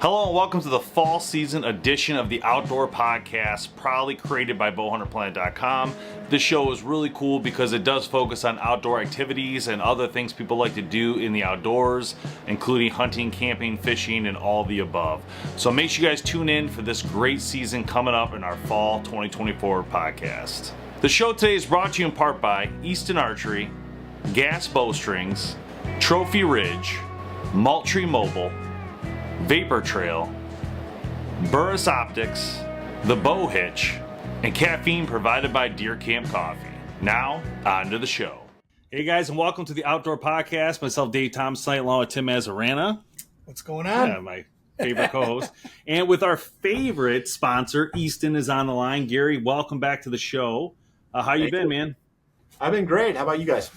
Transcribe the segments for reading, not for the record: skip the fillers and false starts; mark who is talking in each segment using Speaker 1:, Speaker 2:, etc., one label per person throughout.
Speaker 1: Hello and welcome to the fall season edition of the Outdoor Podcast, proudly created by bowhunterplanet.com. This show is really cool because it does focus on outdoor activities and other things people like to do in the outdoors, including hunting, camping, fishing, and all the above. So make sure you guys tune in for this great season coming up in our fall 2024 podcast. The show today is brought to you in part by Easton Archery, Gas Bowstrings, Trophy Ridge, Moultrie Mobile, Vapor Trail, Burris Optics, The Bow Hitch, and caffeine provided by Deer Camp Coffee. Now, on to the show. Hey guys, and welcome to the Outdoor Podcast. Myself, Dave Thomas, along with Tim Mazarana.
Speaker 2: What's going on?
Speaker 1: Yeah, my favorite co-host. And with our favorite sponsor, Easton is on the line. Gary, welcome back to the show. How you been, man?
Speaker 3: I've been great. How about you guys?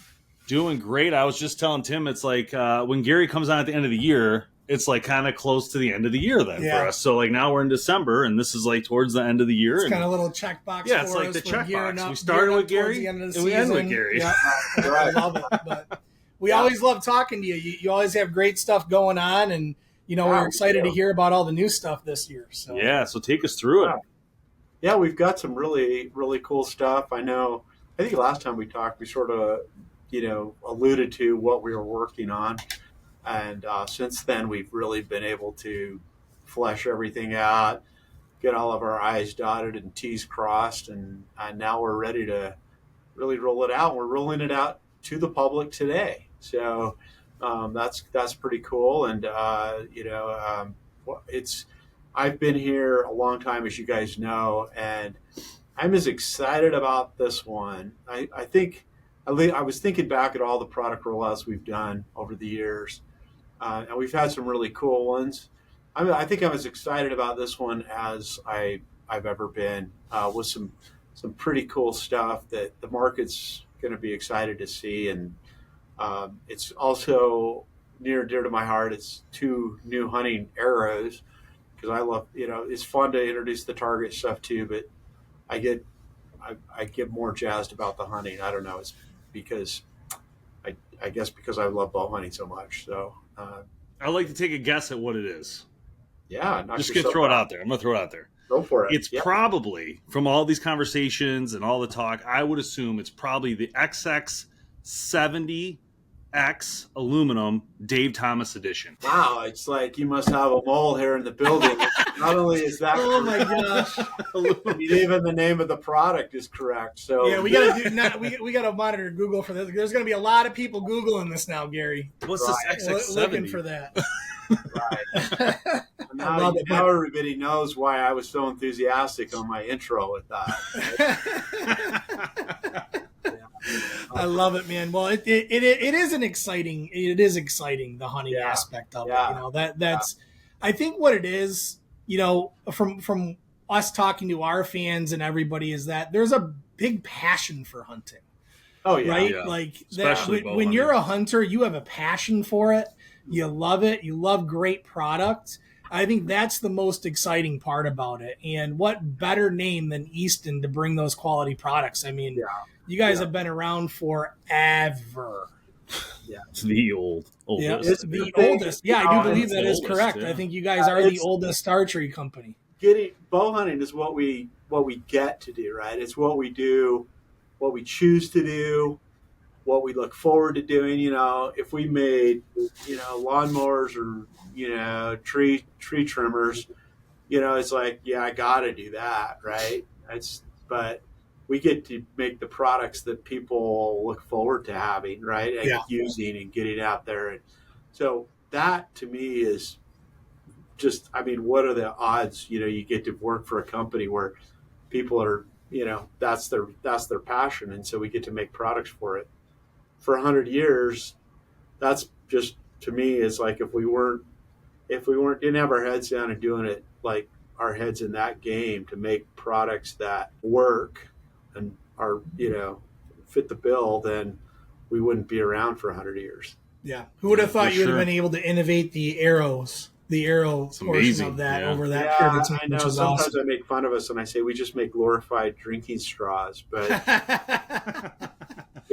Speaker 1: Doing great. I was just telling Tim, it's like when Gary comes on at the end of the year, it's like kind of close to the end of the year then for us. So like now we're in December and this is like towards the end of the year.
Speaker 2: It's kind of a little checkbox.
Speaker 1: Yeah, it's like the checkbox. We started with Gary and we end with Gary.
Speaker 2: Yeah, I love it. But we always love talking to you. You always have great stuff going on, and you know we're excited to hear about all the new stuff this year. So
Speaker 1: yeah, so take us through it.
Speaker 3: Yeah, we've got some really cool stuff. I think last time we talked, we sort of alluded to what we were working on. And since then, we've really been able to flesh everything out, get all of our I's dotted and T's crossed, and now we're ready to really roll it out. We're rolling it out to the public today. So that's pretty cool. And, I've been here a long time, as you guys know, and I'm as excited about this one. I was thinking back at all the product rollouts we've done over the years. And we've had some really cool ones. I think I'm as excited about this one as I've ever been, with some pretty cool stuff that the market's going to be excited to see. And it's also near and dear to my heart. It's two new hunting arrows because I love, it's fun to introduce the target stuff too, but I get more jazzed about the hunting. I don't know. It's because I guess because I love bow hunting so much. So
Speaker 1: I'd like to take a guess at what it is.
Speaker 3: Yeah.
Speaker 1: Just going to throw it out there. I'm going to throw it out there.
Speaker 3: Go for it.
Speaker 1: It's probably, from all these conversations and all the talk, I would assume it's probably the XX70X aluminum Dave Thomas edition.
Speaker 3: Wow. It's like you must have a mole here in the building. Not only is that
Speaker 2: oh my gosh,
Speaker 3: even the name of the product is correct. So
Speaker 2: yeah, we gotta monitor Google for this. There's gonna be a lot of people Googling this now, Gary.
Speaker 1: What's this XX70?
Speaker 2: Looking for that.
Speaker 3: Right. Now everybody knows why I was so enthusiastic on my intro with that.
Speaker 2: I love it, man. Well, it is exciting, the hunting aspect of it. That's I think what it is, from us talking to our fans and everybody, is that there's a big passion for hunting.
Speaker 3: Oh yeah.
Speaker 2: Right?
Speaker 1: Yeah.
Speaker 2: Like
Speaker 1: especially
Speaker 2: that, when you're a hunter, you have a passion for it. You love it. You love great product. I think that's the most exciting part about it. And what better name than Easton to bring those quality products? I mean, you guys have been around forever.
Speaker 3: Yeah.
Speaker 1: It's the oldest.
Speaker 2: Yeah, it's the oldest. Yeah, I do believe that is correct. Yeah. I think you guys are the oldest archery company.
Speaker 3: Bow hunting is what we get to do, right? It's what we do, what we choose to do, what we look forward to doing. If we made, lawnmowers or, tree trimmers, it's like, I got to do that, right? But we get to make the products that people look forward to having, right? And using and getting out there. And so that to me is just, what are the odds, you get to work for a company where people are, that's their passion. And so we get to make products for it. For 100 years, that's just, to me, is like if we didn't have our heads down and doing it like our heads in that game to make products that work and are, fit the bill, then we wouldn't be around for 100 years.
Speaker 2: Yeah. Who would have thought you would have been able to innovate the arrow portion of that over that period of time?
Speaker 3: I know. Sometimes awesome. I make fun of us and I say we just make glorified drinking straws, but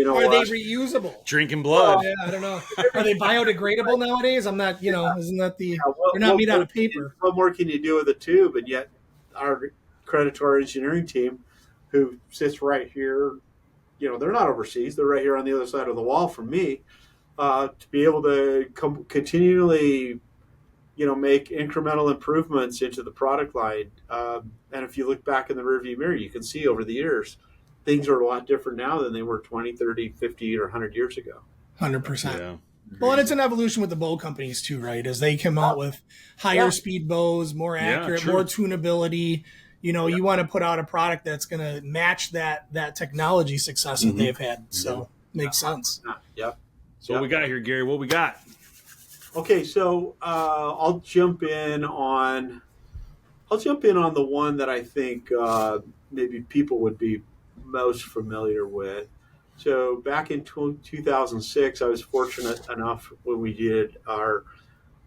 Speaker 3: You know
Speaker 2: Are they
Speaker 3: what?
Speaker 2: reusable?
Speaker 1: Drinking blood.
Speaker 2: Yeah, I don't know. Are they biodegradable nowadays? I'm not, isn't that
Speaker 3: Yeah,
Speaker 2: they're not made out of paper.
Speaker 3: what more can you do with a tube? And yet, our credit to our engineering team, who sits right here, they're not overseas. They're right here on the other side of the wall from me. To be able to continually, make incremental improvements into the product line. And if you look back in the rearview mirror, you can see over the years, things are a lot different now than they were 20, 30, 50, or 100 years ago.
Speaker 2: 100%.
Speaker 1: Yeah.
Speaker 2: Well, and it's an evolution with the bow companies too, right? As they come out with higher speed bows, more accurate,
Speaker 1: true.
Speaker 2: more tunability. You want to put out a product that's going to match that technology success that they've had. So makes sense.
Speaker 3: Yep.
Speaker 1: So what we got here, Gary? What we got?
Speaker 3: Okay, so I'll jump in on the one that I think maybe people would be most familiar with. So back in 2006, I was fortunate enough when we did our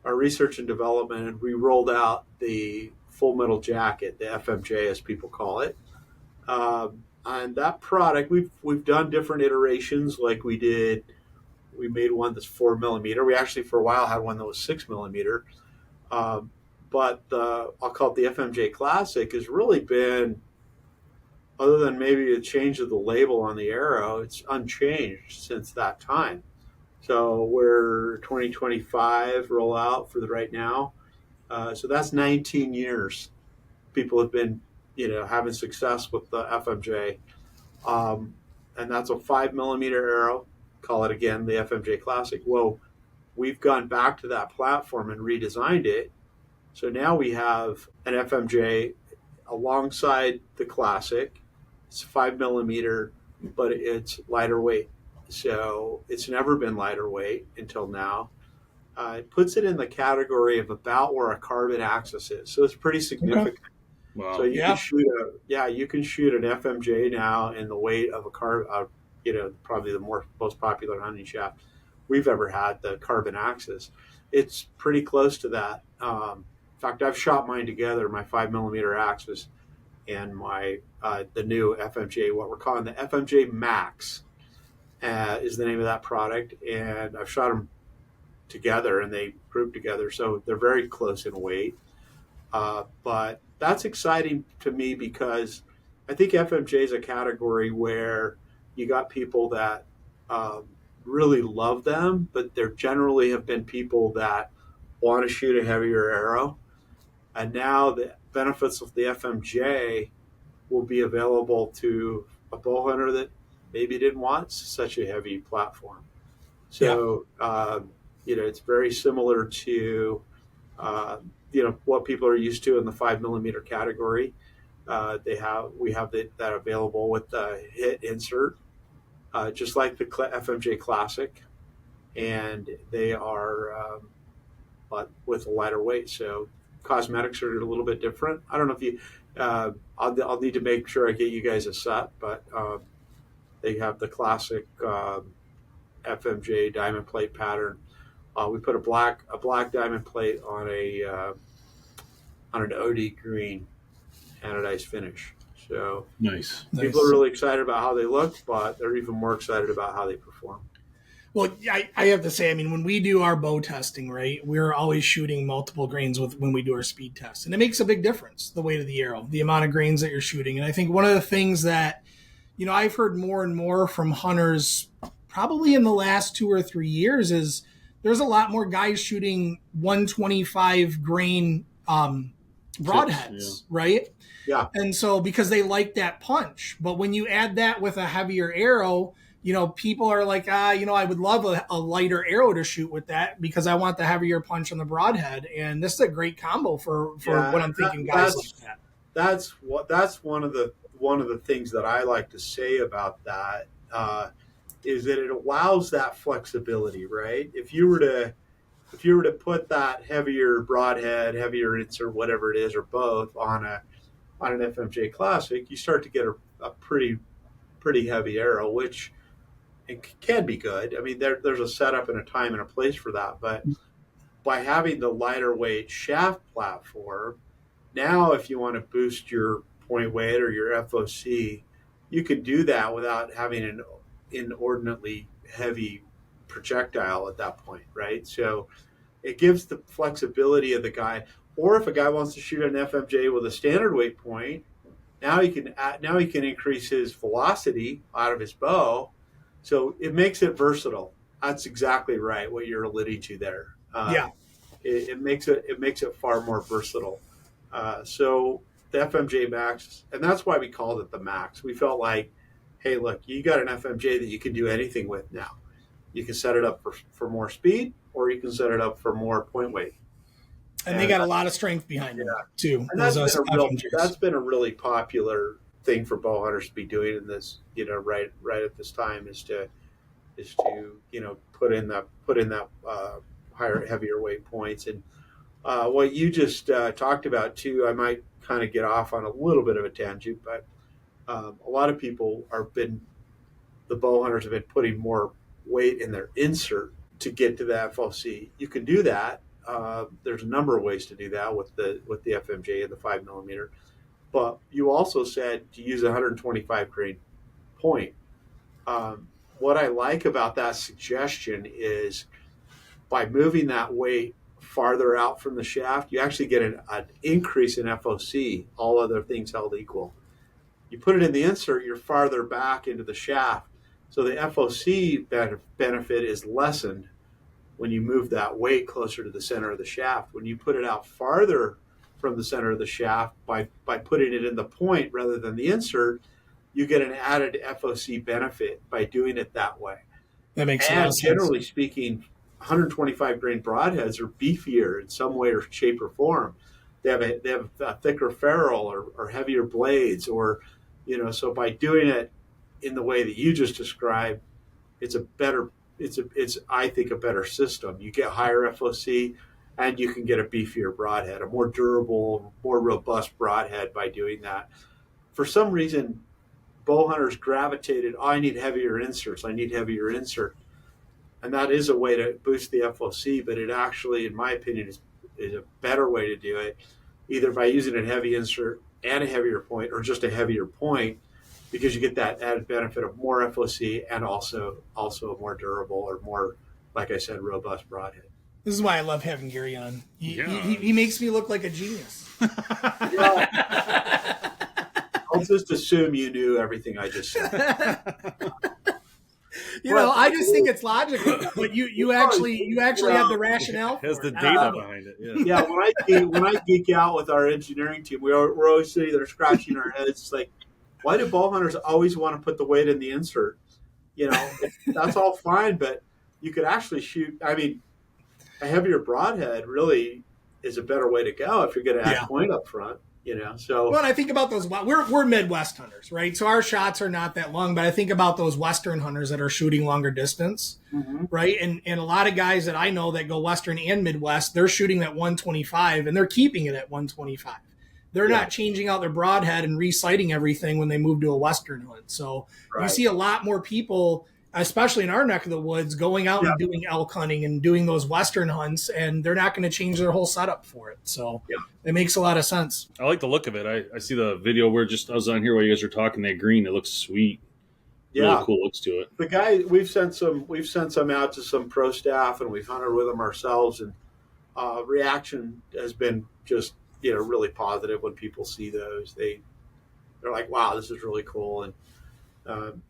Speaker 3: research and development, and we rolled out the full metal jacket, the FMJ as people call it. And that product, we've done different iterations. Like we made one that's 4 millimeter. We actually for a while had one that was 6 millimeter. But I'll call it the FMJ Classic has really been, other than maybe a change of the label on the arrow, it's unchanged since that time. So we're 2025 rollout for the right now. So that's 19 years. People have been, having success with the FMJ. And that's a 5 millimeter arrow. Call it again the FMJ Classic. Well, we've gone back to that platform and redesigned it. So now we have an FMJ alongside the Classic. It's 5 millimeter, but it's lighter weight. So it's never been lighter weight until now. It puts it in the category of about where a carbon axis is. So it's pretty significant.
Speaker 1: Okay. Wow.
Speaker 3: So you can shoot an FMJ now in the weight of a carbon, probably the most popular hunting shaft we've ever had, the carbon axis. It's pretty close to that. In fact, I've shot mine together, my 5 millimeter axis and my the new FMJ, what we're calling the FMJ Max is the name of that product. And I've shot them together and they group together. So they're very close in weight. But that's exciting to me because I think FMJ is a category where you got people that really love them, but there generally have been people that want to shoot a heavier arrow. And now the benefits of the FMJ will be available to a bow hunter that maybe didn't want such a heavy platform. So, it's very similar to, what people are used to in the 5 millimeter category. We have that available with the hit insert, just like the FMJ Classic, and they are, but with a lighter weight. So cosmetics are a little bit different. I don't know if you, I'll need to make sure I get you guys a set, but they have the Classic FMJ diamond plate pattern. We put a black diamond plate on an OD green anodized finish. So
Speaker 1: nice.
Speaker 3: People are really excited about how they look, but they're even more excited about how they perform.
Speaker 2: Well, I have to say, when we do our bow testing, right, we're always shooting multiple grains when we do our speed test. And it makes a big difference, the weight of the arrow, the amount of grains that you're shooting. And I think one of the things that, I've heard more and more from hunters probably in the last 2 or 3 years is there's a lot more guys shooting 125 grain broadheads, right?
Speaker 3: Yeah.
Speaker 2: And so because they like that punch. But when you add that with a heavier arrow, people are like, I would love a lighter arrow to shoot with that because I want the heavier punch on the broadhead. And this is a great combo for what I'm thinking guys like that.
Speaker 3: That's one of the things that I like to say about that is that it allows that flexibility, right? If you were to put that heavier broadhead, heavier insert, whatever it is, or both on an FMJ Classic, you start to get a pretty heavy arrow, which it can be good. There's a setup and a time and a place for that. But by having the lighter weight shaft platform, now if you want to boost your point weight or your FOC, you can do that without having an inordinately heavy projectile at that point, right? So it gives the flexibility of the guy. Or if a guy wants to shoot an FMJ with a standard weight point, now he can increase his velocity out of his bow. So it makes it versatile. That's exactly right, what you're alluding to there. It makes it far more versatile. So the FMJ Max, and that's why we called it the Max. We felt like, hey, look, you got an FMJ that you can do anything with now. You can set it up for more speed, or you can set it up for more point weight.
Speaker 2: And they got a lot of strength behind them too.
Speaker 3: And that's been a really popular thing for bow hunters to be doing in this, right at this time is to put in that higher, heavier weight points. And what you just talked about too, I might kind of get off on a little bit of a tangent, but a lot of people the bow hunters have been putting more weight in their insert to get to the FOC. You can do that. There's a number of ways to do that with the FMJ and the 5mm, but you also said to use a 125 grain point. What I like about that suggestion is by moving that weight farther out from the shaft, you actually get an increase in FOC, all other things held equal. You put it in the insert, you're farther back into the shaft, so the FOC benefit is lessened when you move that weight closer to the center of the shaft. When you put it out farther from the center of the shaft by putting it in the point rather than the insert, you get an added FOC benefit by doing it that way.
Speaker 2: That makes sense.
Speaker 3: And generally speaking, 125 grain broadheads are beefier in some way or shape or form. They have a thicker ferrule or heavier blades, or so by doing it in the way that you just described, it's I think a better system. You get higher FOC and you can get a beefier broadhead, a more durable, more robust broadhead by doing that. For some reason, bow hunters gravitated, I need heavier inserts. And that is a way to boost the FOC, but it actually, in my opinion, is a better way to do it, either by using a heavy insert and a heavier point, or just a heavier point, because you get that added benefit of more FOC and also a more durable, or more, like I said, robust broadhead.
Speaker 2: This is why I love having Gary on. He makes me look like a genius.
Speaker 3: Well, I'll just assume you knew everything I just said.
Speaker 2: I just think it's logical. But you actually have the rationale.
Speaker 1: Has the data behind it.
Speaker 3: Yeah. When I geek out with our engineering team, we're always sitting there scratching our heads. It's like, why do bow hunters always want to put the weight in the insert? That's all fine, but you could actually shoot. I mean, a heavier broadhead really is a better way to go if you're going to add point up front. So.
Speaker 2: Well, I think about those. We're Midwest hunters, right? So our shots are not that long, but I think about those Western hunters that are shooting longer distance, right? And a lot of guys that I know that go Western and Midwest, they're shooting at 125 and they're keeping it at 125. They're not changing out their broadhead and resighting everything when they move to a Western hunt. So you see a lot more people, especially in our neck of the woods, going out and doing elk hunting and doing those Western hunts, and they're not going to change their whole setup for it. So it makes a lot of sense.
Speaker 1: I like the look of it. I see the video where I was on here while you guys were talking, that green, it looks sweet. Really cool looks to it.
Speaker 3: The guy, we've sent some out to some pro staff, and we've hunted with them ourselves, and reaction has been just, really positive when people see those. They're like, wow, this is really cool. And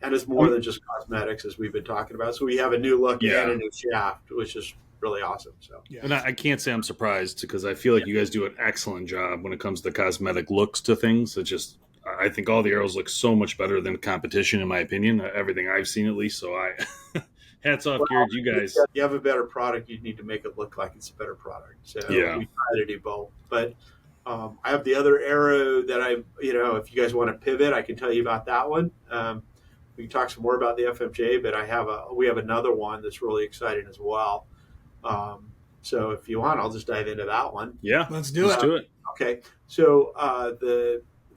Speaker 3: it's more than just cosmetics, as we've been talking about. So we have a new look and a new shaft, which is really awesome. So,
Speaker 1: and I can't say I'm surprised, because I feel like you guys do an excellent job when it comes to cosmetic looks to things. I think all the arrows look so much better than competition, in my opinion. Everything I've seen, at least. So hats off, Gary, to you guys.
Speaker 3: You have a better product, you need to make it look like it's a better product. So we try to do both. But I have the other arrow that if you guys want to pivot, I can tell you about that one. We can talk some more about the FMJ, but we have another one that's really exciting as well. So if you want, I'll just dive into that one.
Speaker 1: Yeah,
Speaker 2: let's do it.
Speaker 3: Okay. So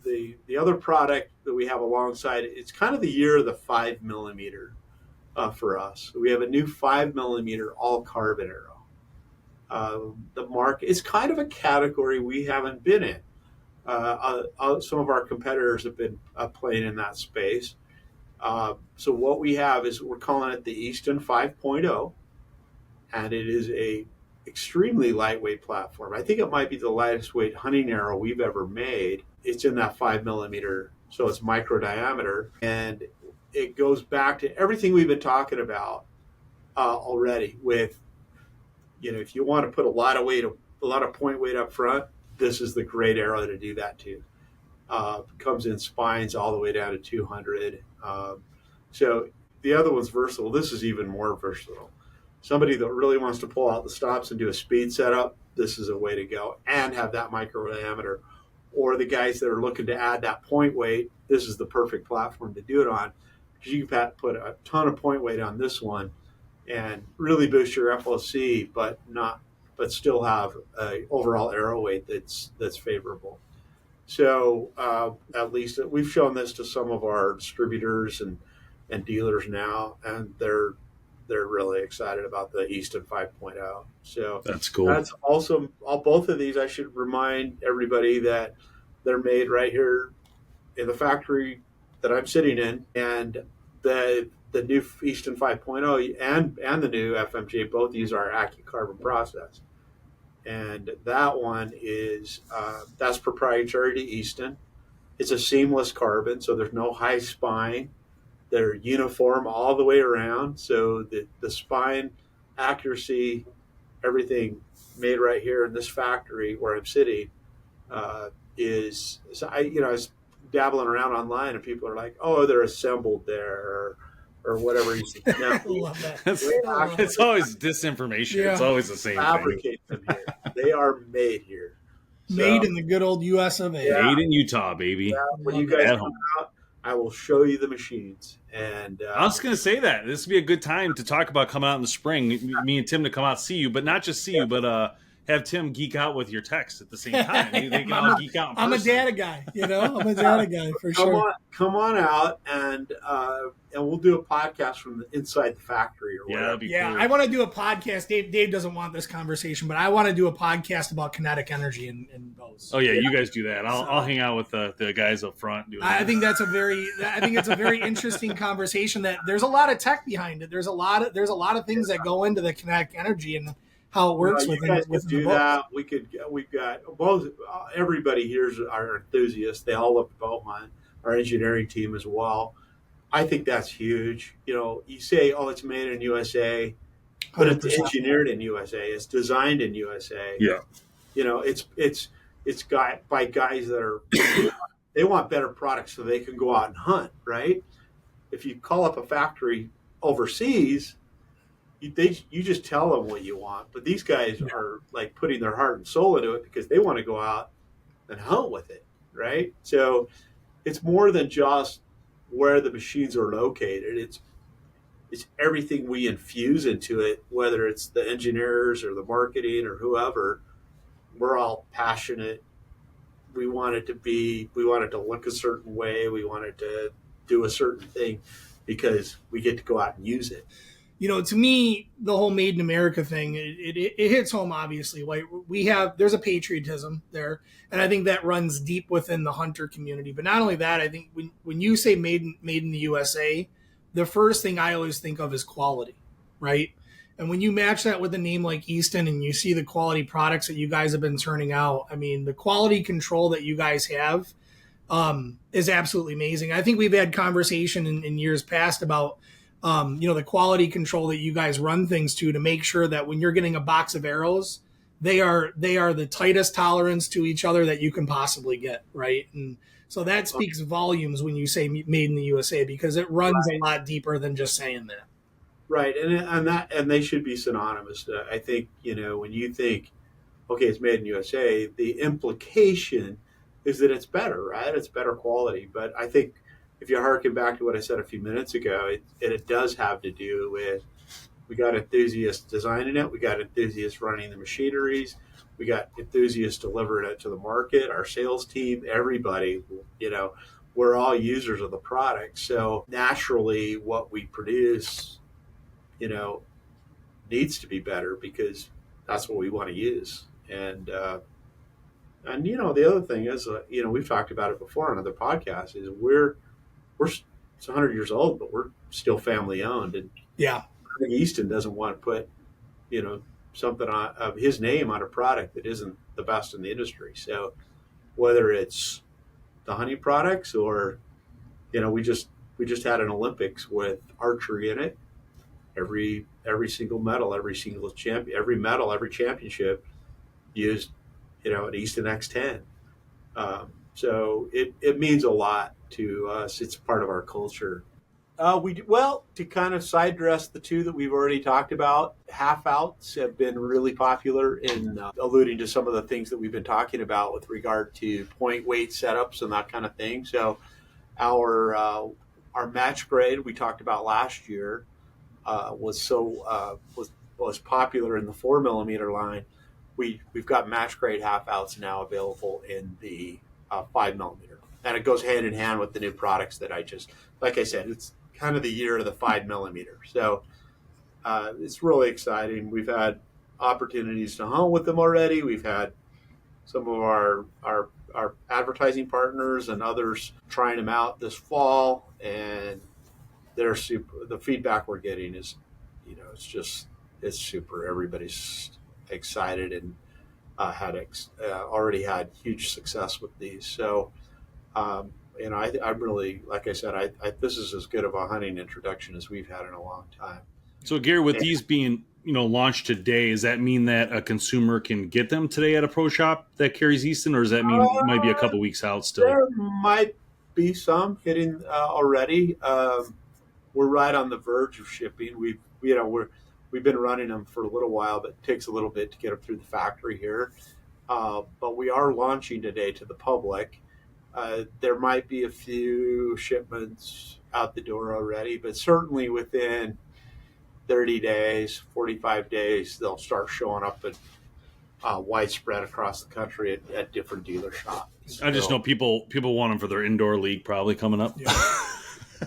Speaker 3: the other product that we have alongside, it's kind of the year of the 5mm for us. So we have a new 5mm all carbon arrow. The market is kind of a category we haven't been in. Some of our competitors have been playing in that space, So what we have is we're calling it the Easton 5.0, and it is a extremely lightweight platform. I think it might be the lightest weight hunting arrow we've ever made. It's in that 5 millimeter, so it's micro diameter, and it goes back to everything we've been talking about already. With, if you want to put a lot of point weight up front, this is the great arrow to do that to. Comes in spines all the way down to 200. So the other one's versatile. This is even more versatile. Somebody that really wants to pull out the stops and do a speed setup, this is a way to go, and have that micro diameter. Or the guys that are looking to add that point weight, this is the perfect platform to do it on, because you can put a ton of point weight on this one and really boost your FOC, but still have an overall arrow weight that's favorable. So at least we've shown this to some of our distributors and dealers now, and they're really excited about the Easton 5.0. So
Speaker 1: that's cool.
Speaker 3: That's also both of these. I should remind everybody that they're made right here in the factory that I'm sitting in, and the new Easton 5.0 and the new FMJ both use our Acu-Carbon process. And that one is that's proprietary to Easton. It's a seamless carbon, so there's no high spine. They're uniform all the way around, so the spine accuracy, everything made right here in this factory where I'm sitting is. So I was dabbling around online, and people are like, "Oh, they're assembled there," or whatever. You see. No,
Speaker 2: Love that.
Speaker 1: It's always disinformation. Yeah. It's always the same
Speaker 3: fabricate
Speaker 1: thing.
Speaker 3: Them here. They are made here.
Speaker 2: Made in the good old US of A.
Speaker 1: Yeah. Made in Utah, baby.
Speaker 3: Yeah, when you guys come out, I will show you the machines. And
Speaker 1: I was going to say that this would be a good time to talk about coming out in the spring. Me and Tim to come out and see you, but not just see you, but have Tim geek out with your text at the same time. They can all geek out in person.
Speaker 2: I'm a data guy, I'm a data guy for sure.
Speaker 3: Come on out, and we'll do a podcast from inside the factory or whatever.
Speaker 1: That'd be cool.
Speaker 2: I want to do a podcast. Dave doesn't want this conversation, but I want to do a podcast about kinetic energy in bows.
Speaker 1: Oh yeah, you guys do that. I'll hang out with the guys up front.
Speaker 2: I think it's a very interesting conversation. That there's a lot of tech behind it. There's a lot of things that go into the kinetic energy and how it works with
Speaker 3: that. We've got both. Everybody here's our enthusiasts. They all love to bow hunt. Our engineering team as well. I think that's huge. You say, "Oh, it's made in USA," but 100%. It's engineered in USA. It's designed in USA.
Speaker 1: Yeah.
Speaker 3: It's got by guys that are they want better products so they can go out and hunt. Right. If you call up a factory overseas, you just tell them what you want, but these guys are like putting their heart and soul into it because they want to go out and hunt with it, right? So it's more than just where the machines are located. It's everything we infuse into it, whether it's the engineers or the marketing or whoever. We're all passionate. We want it to look a certain way. We want it to do a certain thing because we get to go out and use it.
Speaker 2: To me, the whole Made in America thing, it hits home, obviously. Like there's a patriotism there, and I think that runs deep within the hunter community. But not only that, I think when you say made in the USA, the first thing I always think of is quality, right? And when you match that with a name like Easton and you see the quality products that you guys have been turning out, I mean, the quality control that you guys have is absolutely amazing. I think we've had conversation in years past about the quality control that you guys run things to make sure that when you're getting a box of arrows, they are the tightest tolerance to each other that you can possibly get, right? And so that speaks volumes when you say made in the USA, because it runs a lot deeper than just saying that.
Speaker 3: Right, and they should be synonymous. I think when you think, okay, it's made in USA, the implication is that it's better, right? It's better quality. But I think if you harken back to what I said a few minutes ago, it does have to do with, we got enthusiasts designing it, we got enthusiasts running the machineries, we got enthusiasts delivering it to the market, our sales team, everybody, we're all users of the product. So naturally what we produce, needs to be better because that's what we want to use. And the other thing is, we've talked about it before on other podcasts, is we're it's 100 years old, but we're still family owned. And
Speaker 2: Yeah.
Speaker 3: I think Easton doesn't want to put, something of his name on a product that isn't the best in the industry. So whether it's the hunting products or, we just had an Olympics with archery in it. Every single medal, every medal, every championship used, an Easton X10. So it means a lot to us. It's part of our culture. To kind of side dress the two that we've already talked about, half outs have been really popular in alluding to some of the things that we've been talking about with regard to point weight setups and that kind of thing. So our match grade we talked about last year was popular in the 4mm line. We've got match grade half outs now available in the 5mm, and it goes hand in hand with the new products that like I said, it's kind of the year of the 5mm. So it's really exciting. We've had opportunities to hunt with them already. We've had some of our advertising partners and others trying them out this fall, and they're super. The feedback we're getting is, it's super. Everybody's excited and already had huge success with these. So, I really, like I said, this is as good of a hunting introduction as we've had in a long time.
Speaker 1: So, Gary, with these being launched today, does that mean that a consumer can get them today at a pro shop that carries Easton, or does that mean it might be a couple weeks out still?
Speaker 3: There might be some hitting already. We're right on the verge of shipping. We've been running them for a little while, but it takes a little bit to get them through the factory here. But we are launching today to the public. There might be a few shipments out the door already, but certainly within 30 days, 45 days, they'll start showing up at widespread across the country at different dealer shops.
Speaker 1: I just know people want them for their indoor league probably coming up.
Speaker 2: Yeah.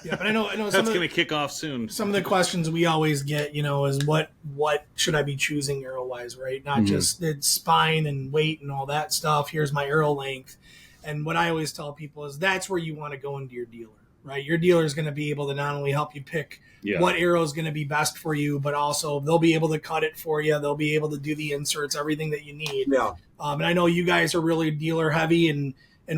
Speaker 2: Yeah, but I know
Speaker 1: that's going to kick off soon.
Speaker 2: Some of the questions we always get, is what should I be choosing arrow wise, right? Not just its spine and weight and all that stuff. Here's my arrow length. And what I always tell people is that's where you want to go into your dealer, right? Your dealer is going to be able to not only help you pick what arrow is going to be best for you, but also they'll be able to cut it for you. They'll be able to do the inserts, everything that you need.
Speaker 3: Yeah.
Speaker 2: And I know you guys are really dealer heavy, and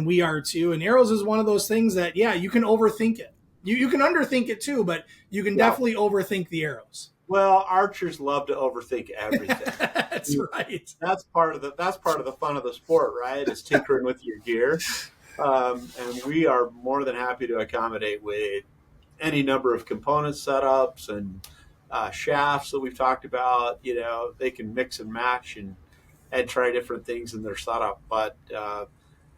Speaker 2: we are too. And arrows is one of those things that, you can overthink it. You can underthink it too, but you can definitely overthink the arrows.
Speaker 3: Well, archers love to overthink everything.
Speaker 2: That's right.
Speaker 3: That's part of the fun of the sport, right? Is tinkering with your gear, and we are more than happy to accommodate with any number of component setups and shafts that we've talked about. They can mix and match and try different things in their setup. But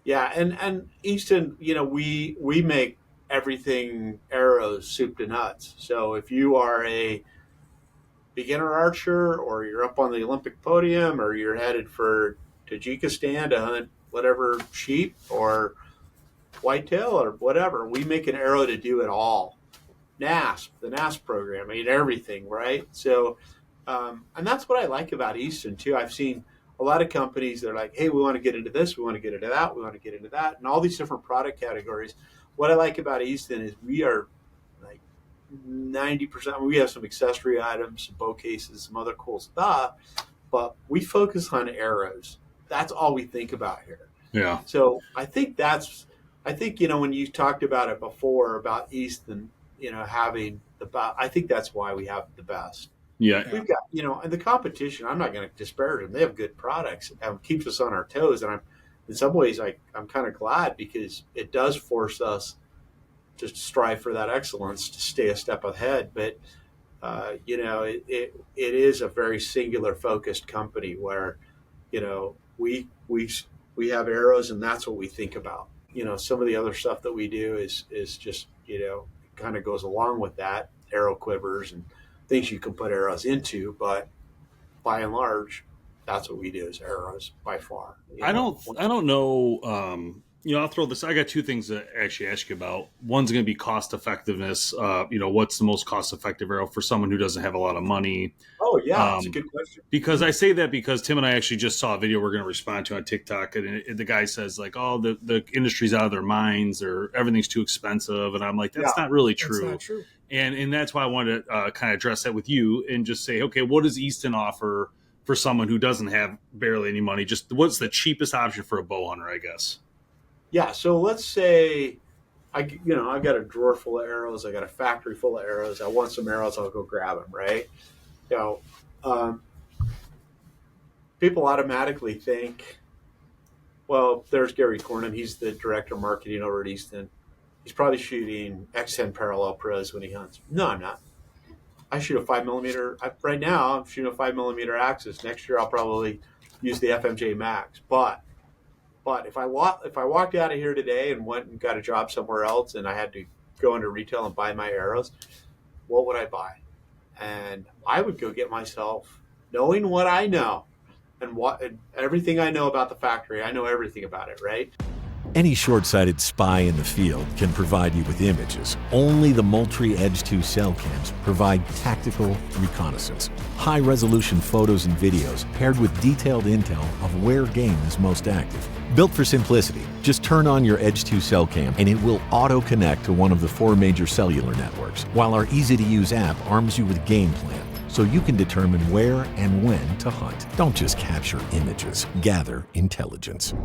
Speaker 3: and Easton, we make everything arrows soup to nuts. So if you are a beginner archer, or you're up on the Olympic podium, or you're headed for Tajikistan to hunt whatever sheep or whitetail or whatever, we make an arrow to do it all. NASP, the NASP program, everything, right? So, and that's what I like about Easton too. I've seen a lot of companies that are like, hey, we want to get into this, we want to get into that, we want to get into that, and all these different product categories. What I like about Easton is we are like 90%. We have some accessory items, some bow cases, some other cool stuff, but we focus on arrows. That's all we think about here.
Speaker 1: Yeah.
Speaker 3: So I think when you talked about it before about Easton, having I think that's why we have the best.
Speaker 1: Yeah.
Speaker 3: We've got, and the competition, I'm not going to disparage them. They have good products and keeps us on our toes. And in some ways, I'm kind of glad, because it does force us to strive for that excellence, to stay a step ahead. But, it is a very singular focused company where, we have arrows, and that's what we think about. Some of the other stuff that we do is just, kind of goes along with that, arrow quivers and things you can put arrows into. But by and large, that's what we do, is arrows by far.
Speaker 1: I don't know I'll throw this. I got two things to actually ask you about. One's going to be cost effectiveness. What's the most cost effective arrow for someone who doesn't have a lot of money?
Speaker 3: Oh, yeah, that's a good question.
Speaker 1: Because I say that because Tim and I actually just saw a video we're going to respond to on TikTok, and the guy says like, "Oh, the industry's out of their minds, or everything's too expensive," and I'm like, "That's not really true."
Speaker 2: That's not true.
Speaker 1: And that's why I wanted to kind of address that with you and just say, okay, what does Easton offer for someone who doesn't have barely any money? Just what's the cheapest option for a bow hunter, I guess?
Speaker 3: Yeah, so let's say I've got a drawer full of arrows. I got a factory full of arrows. I want some arrows. I'll go grab them, right? People automatically think, well, there's Gary Cornyn. He's the director of marketing over at Easton. He's probably shooting X10 parallel pros when he hunts. No, I'm not. I shoot a 5mm. Right now, I'm shooting a 5mm Axis. Next year, I'll probably use the FMJ Max. But if I walked out of here today and went and got a job somewhere else and I had to go into retail and buy my arrows, what would I buy? And I would go get myself, knowing what I know and everything I know about the factory. I know everything about it, right?
Speaker 4: Any short-sighted spy in the field can provide you with images. Only the Moultrie Edge 2 cell cams provide tactical reconnaissance. High-resolution photos and videos paired with detailed intel of where game is most active. Built for simplicity, just turn on your Edge 2 cell cam and it will auto-connect to one of the 4 major cellular networks, while our easy-to-use app arms you with game plan, so you can determine where and when to hunt. Don't just capture images, gather intelligence.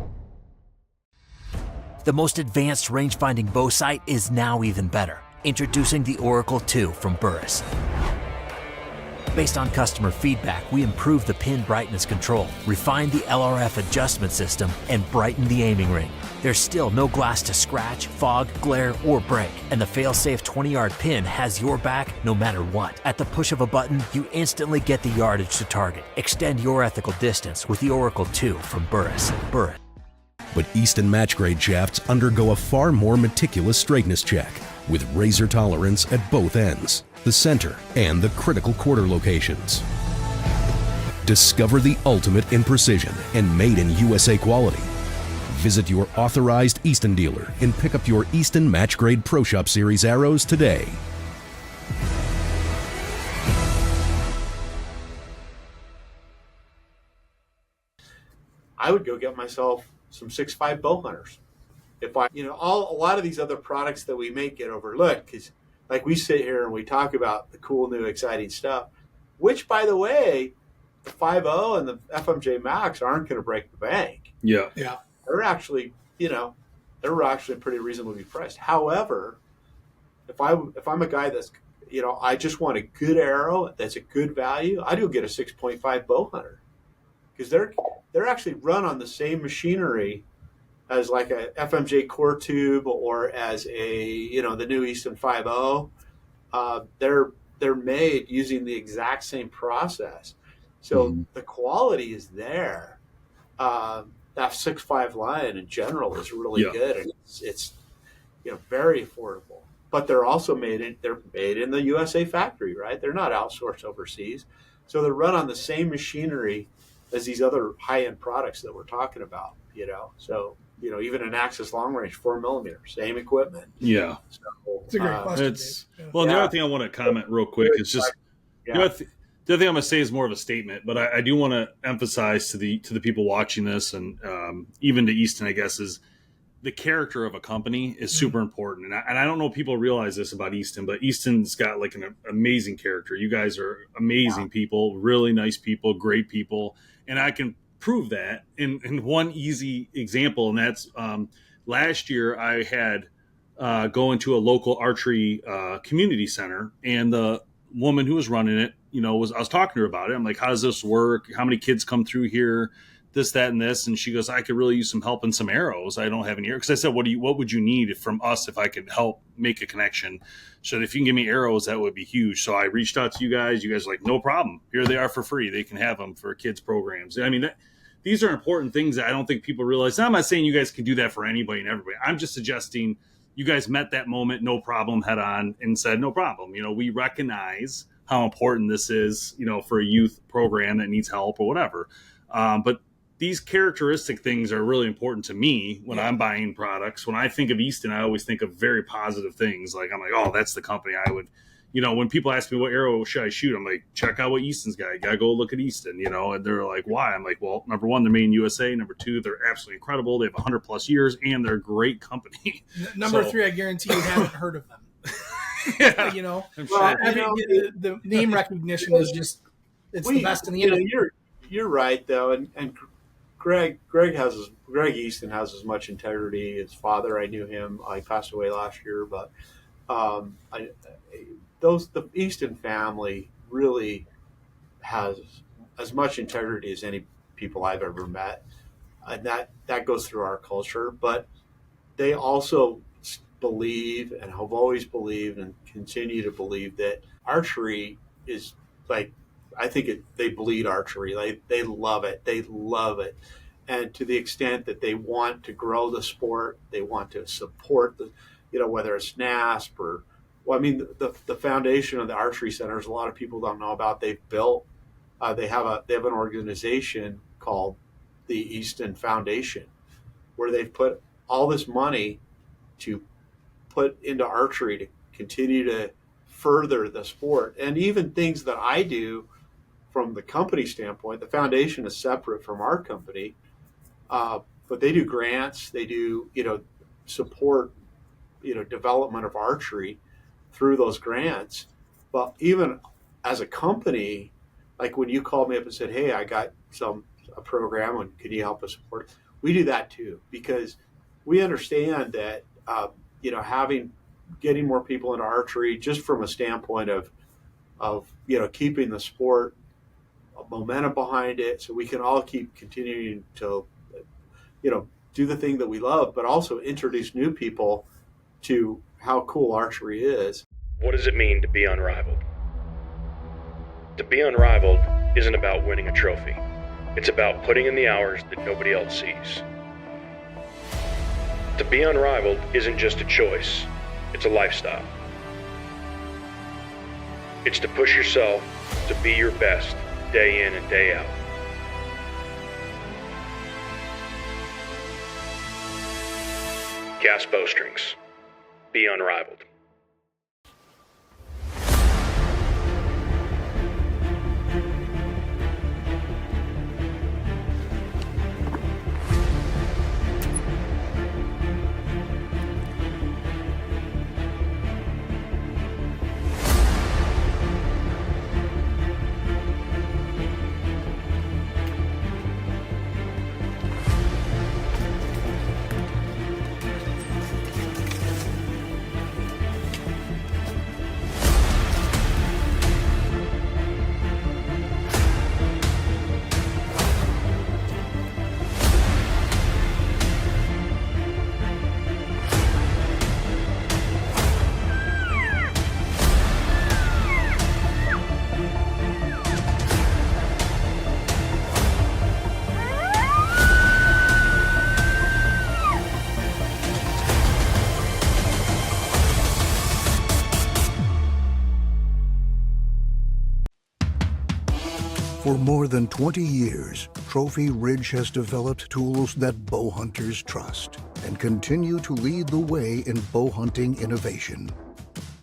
Speaker 5: The most advanced range-finding bow sight is now even better. Introducing the Oracle 2 from Burris. Based on customer feedback, we improved the pin brightness control, refined the LRF adjustment system, and brightened the aiming ring. There's still no glass to scratch, fog, glare, or break, and the fail-safe 20-yard pin has your back no matter what. At the push of a button, you instantly get the yardage to target. Extend your ethical distance with the Oracle 2 from Burris.
Speaker 6: But Easton match-grade shafts undergo a far more meticulous straightness check, with razor tolerance at both ends, the center, and the critical quarter locations. Discover the ultimate in precision and made in USA quality. Visit your authorized Easton dealer and pick up your Easton match-grade Pro Shop Series arrows today.
Speaker 3: I would go get myself some 6.5 bow hunters. If a lot of these other products that we make get overlooked because, like, we sit here and we talk about the cool, new, exciting stuff, which, by the way, the 5.0 and the FMJ Max aren't going to break the bank.
Speaker 1: Yeah.
Speaker 3: They're actually, they're actually pretty reasonably priced. However, if I'm a guy that's, I just want a good arrow that's a good value, I'd go get a 6.5 bow hunter because they're actually run on the same machinery as like a FMJ core tube or as the new Easton 5.0. They're made using the exact same process. So the quality is there. That 6.5 line in general is really good, and it's very affordable. But they're also made in the USA factory, right? They're not outsourced overseas. So they're run on the same machinery as these other high-end products that we're talking about, So, even an Axis long range 4mm, same equipment.
Speaker 1: Yeah.
Speaker 3: So,
Speaker 2: it's a great question.
Speaker 1: The other thing I want to comment real quick is just the other thing I'm going to say is more of a statement, but I do want to emphasize to the people watching this and even to Easton, I guess, is the character of a company is super important. And I don't know if people realize this about Easton, but Easton's got like an amazing character. You guys are amazing people, really nice people, great people. And I can prove that in one easy example. And that's last year I had going to a local archery community center, and the woman who was running it, I was talking to her about it. I'm like, how does this work? How many kids come through here? This, that, and this. And she goes, I could really use some help and some arrows. I don't have any arrows. Because I said, what would you need from us if I could help make a connection? So if you can give me arrows, that would be huge. So I reached out to you guys. You guys are like, no problem. Here they are for free. They can have them for kids programs. I mean, these are important things that I don't think people realize. Now, I'm not saying you guys can do that for anybody and everybody. I'm just suggesting you guys met that moment, no problem, head on, and said, no problem. We recognize how important this is, for a youth program that needs help or whatever. But these characteristic things are really important to me when I'm buying products. When I think of Easton, I always think of very positive things. Like, I'm like, oh, that's the company I would, when people ask me what arrow should I shoot, I'm like, check out what Easton's got. You got to go look at Easton, and they're like, why? I'm like, well, number one, they're made in USA. Number two, they're absolutely incredible. They have 100 plus years and they're a great company.
Speaker 2: Number three, I guarantee you haven't heard of them.
Speaker 1: Yeah,
Speaker 2: the name recognition is just, it's the best in the industry.
Speaker 3: You're right though. And Greg Easton has as much integrity. His father, I knew him. He passed away last year, but the Easton family really has as much integrity as any people I've ever met, and that goes through our culture. But they also believe and have always believed and continue to believe that archery is like, they bleed archery. Like, they love it. They love it. And to the extent that they want to grow the sport, they want to support whether it's NASP or, the foundation of the archery centers, a lot of people don't know about. They've built, they have an organization called the Easton Foundation, where they've put all this money to put into archery to continue to further the sport. And even things that I do from the company standpoint, the foundation is separate from our company, but they do grants, they do, support, development of archery through those grants. But even as a company, like when you called me up and said, hey, I got a program and can you help us support it? We do that too, because we understand that, getting more people into archery just from a standpoint of keeping the sport momentum behind it, so we can all keep continuing to do the thing that we love, but also introduce new people to how cool archery is.
Speaker 7: What does it mean to be unrivaled? To be unrivaled isn't about winning a trophy. It's about putting in the hours that nobody else sees. To be unrivaled isn't just a choice, it's a lifestyle. It's to push yourself to be your best day in and day out. Cast bowstrings. Be unrivaled.
Speaker 8: For more than 20 years, Trophy Ridge has developed tools that bow hunters trust and continue to lead the way in bow hunting innovation.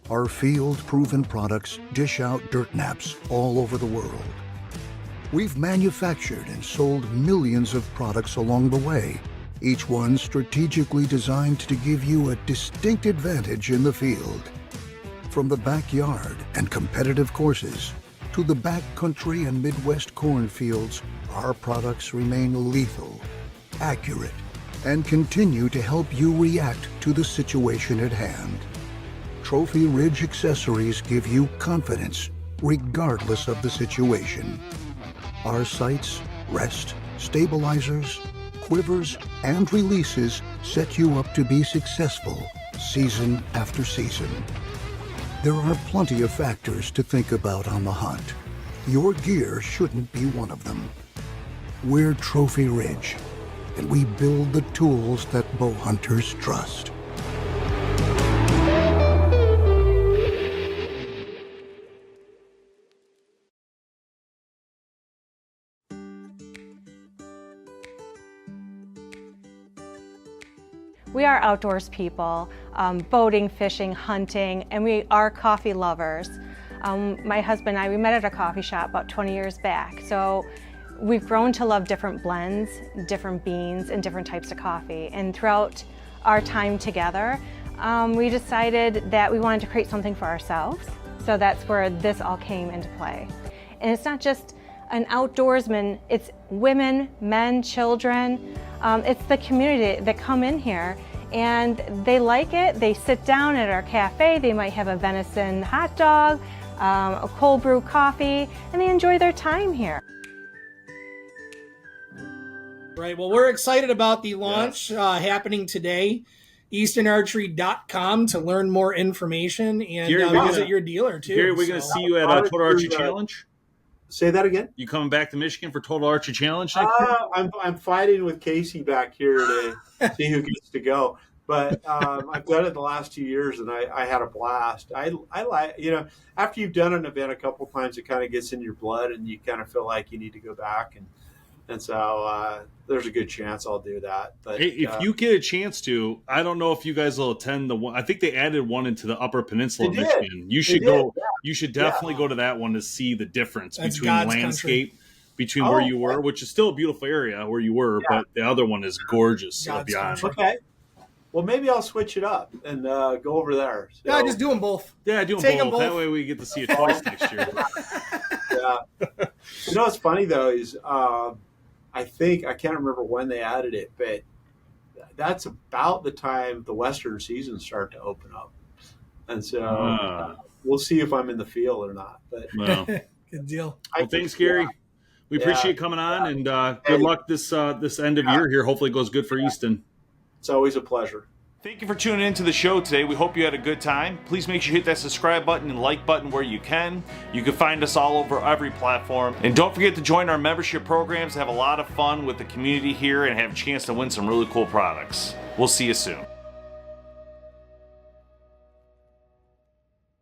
Speaker 8: Our field-proven products dish out dirt naps all over the world. We've manufactured and sold millions of products along the way, each one strategically designed to give you a distinct advantage in the field. From the backyard and competitive courses to the backcountry and Midwest cornfields, our products remain lethal, accurate, and continue to help you react to the situation at hand. Trophy Ridge accessories give you confidence regardless of the situation. Our sights, rest, stabilizers, quivers, and releases set you up to be successful season after season. There are plenty of factors to think about on the hunt. Your gear shouldn't be one of them. We're Trophy Ridge, and we build the tools that bow hunters trust.
Speaker 9: We are outdoors people, boating, fishing, hunting, and we are coffee lovers. My husband and I, we met at a coffee shop about 20 years back. So we've grown to love different blends, different beans, and different types of coffee. And throughout our time together, we decided that we wanted to create something for ourselves. So that's where this all came into play. And it's not just an outdoorsman, it's women, men, children. It's the community that come in here and they like it. They sit down at our cafe, they might have a venison hot dog, a cold brew coffee, and they enjoy their time here.
Speaker 2: Right. Well, we're excited about the launch happening today. EastonArchery.com to learn more information and
Speaker 1: Gary,
Speaker 2: visit your dealer too.
Speaker 1: Gary, we're going to see you at Total Archery Challenge.
Speaker 3: Say that again.
Speaker 1: You coming back to Michigan for Total Archery Challenge next year?
Speaker 3: I'm fighting with Casey back here to see who gets to go. But I've done it the last 2 years, and I had a blast. I like, after you've done an event a couple times, it kind of gets in your blood, and you kind of feel like you need to go back. And so there's a good chance I'll do that. But
Speaker 1: hey, if you get a chance to, I don't know if you guys will attend the one. I think they added one into the Upper Peninsula of Michigan. You should go. Yeah. You should definitely go to that one to see the difference between
Speaker 2: God's
Speaker 1: landscape, between where you were, which is still a beautiful area where you were, but the other one is gorgeous.
Speaker 3: Okay. Well, maybe I'll switch it up and go over there. So.
Speaker 2: Yeah, just do them both.
Speaker 1: Yeah, do them both. That way we get to see it twice next year.
Speaker 3: Yeah. What's funny though is. I can't remember when they added it, but that's about the time the Western seasons start to open up. And so we'll see if I'm in the field or not. But
Speaker 2: good deal.
Speaker 1: Well, thanks, Gary. We appreciate coming on, and good luck this end of year here. Hopefully it goes good for Easton.
Speaker 3: It's always a pleasure.
Speaker 1: Thank you for tuning in to the show today. We hope you had a good time. Please make sure you hit that subscribe button and like button where you can. You can find us all over every platform. And don't forget to join our membership programs, have a lot of fun with the community here, and have a chance to win some really cool products. We'll see you soon.